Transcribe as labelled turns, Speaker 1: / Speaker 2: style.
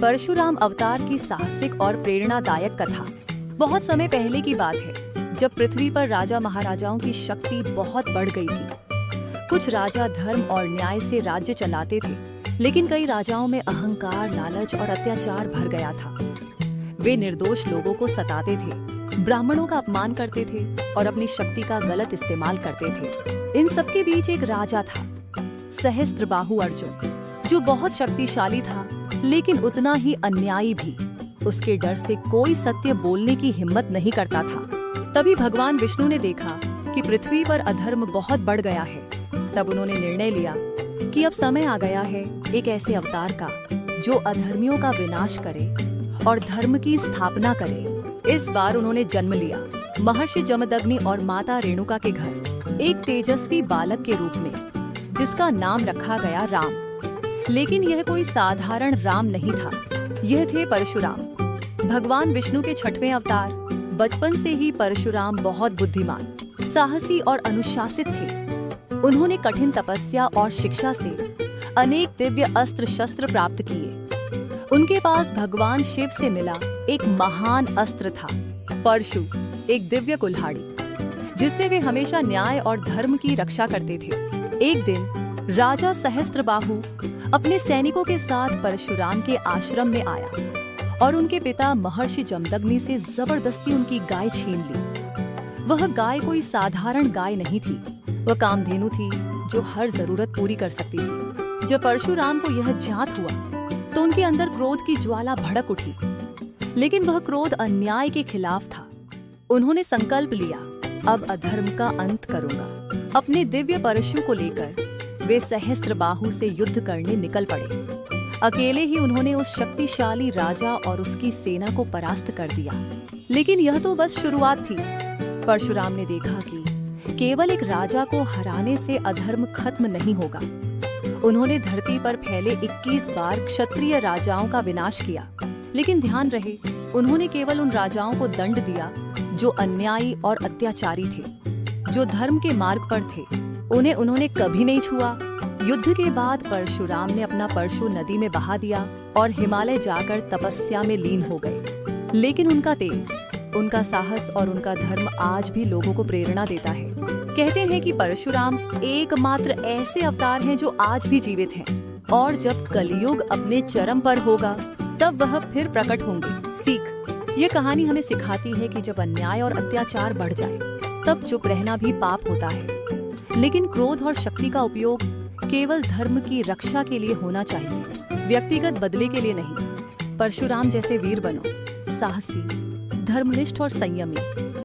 Speaker 1: परशुराम अवतार की साहसिक और प्रेरणादायक कथा। बहुत समय पहले की बात है, जब पृथ्वी पर राजा महाराजाओं की शक्ति बहुत बढ़ गई थी। कुछ राजा धर्म और न्याय से राज्य चलाते थे, लेकिन कई राजाओं में अहंकार, लालच और अत्याचार भर गया था। वे निर्दोष लोगों को सताते थे, ब्राह्मणों का अपमान करते थे और अपनी शक्ति का गलत इस्तेमाल करते थे। इन सबके बीच एक राजा था, सहस्त्रबाहु अर्जुन, जो बहुत शक्तिशाली था, लेकिन उतना ही अन्यायी भी। उसके डर से कोई सत्य बोलने की हिम्मत नहीं करता था। तभी भगवान विष्णु ने देखा कि पृथ्वी पर अधर्म बहुत बढ़ गया है। तब उन्होंने निर्णय लिया कि अब समय आ गया है एक ऐसे अवतार का जो अधर्मियों का विनाश करे और धर्म की स्थापना करे। इस बार उन्होंने जन्म लिया महर्षि जमदग्नि और माता रेणुका के घर, एक तेजस्वी बालक के रूप में, जिसका नाम रखा गया राम। लेकिन यह कोई साधारण राम नहीं था, यह थे परशुराम, भगवान विष्णु के 6वें अवतार। बचपन से ही परशुराम बहुत बुद्धिमान, साहसी और अनुशासित थे। उन्होंने कठिन तपस्या और शिक्षा से अनेक दिव्य अस्त्र शस्त्र प्राप्त किए। उनके पास भगवान शिव से मिला एक महान अस्त्र था, परशु, एक दिव्य कुल्हाड़ी, जिससे वे हमेशा न्याय और धर्म की रक्षा करते थे। एक दिन राजा सहस्त्रबाहु अपने सैनिकों के साथ परशुराम के आश्रम में आया और उनके पिता महर्षि जमदग्नि से जबरदस्ती उनकी गाय छीन ली। वह गाय कोई साधारण गाय नहीं थी, वह कामधेनु थी जो हर जरूरत पूरी कर सकती थी। जब परशुराम को यह ज्ञात हुआ तो उनके अंदर क्रोध की ज्वाला भड़क उठी, लेकिन वह क्रोध अन्याय के खिलाफ था। उन्होंने संकल्प लिया, अब अधर्म का अंत करूंगा। अपने दिव्य परशु को लेकर वे सहस्त्रबाहु से युद्ध करने निकल पड़े। अकेले ही उन्होंने उस शक्तिशाली राजा और उसकी सेना को परास्त कर दिया। लेकिन यह तो बस शुरुआत थी। परशुराम ने देखा कि केवल एक राजा को हराने से अधर्म खत्म नहीं होगा। उन्होंने धरती पर फैले 21 बार क्षत्रिय राजाओं का विनाश किया, लेकिन ध्यान रहे, उन्होंने केवल उन राजाओं को दंड दिया जो अन्यायी और अत्याचारी थे, जो धर्म के मार्ग पर थे। उन्हें उन्होंने कभी नहीं छुआ। युद्ध के बाद परशुराम ने अपना परशु नदी में बहा दिया और हिमालय जाकर तपस्या में लीन हो गए। लेकिन उनका तेज, उनका साहस और उनका धर्म आज भी लोगों को प्रेरणा देता है। कहते हैं कि परशुराम एकमात्र ऐसे अवतार हैं जो आज भी जीवित हैं, और जब कलयुग अपने चरम पर होगा तब वह फिर प्रकट होंगे। सीख, ये कहानी हमें सिखाती है कि जब अन्याय और अत्याचार बढ़ जाए तब चुप रहना भी पाप होता है, लेकिन क्रोध और शक्ति का उपयोग केवल धर्म की रक्षा के लिए होना चाहिए, व्यक्तिगत बदले के लिए नहीं। परशुराम जैसे वीर बनो, साहसी, धर्मनिष्ठ और संयमी।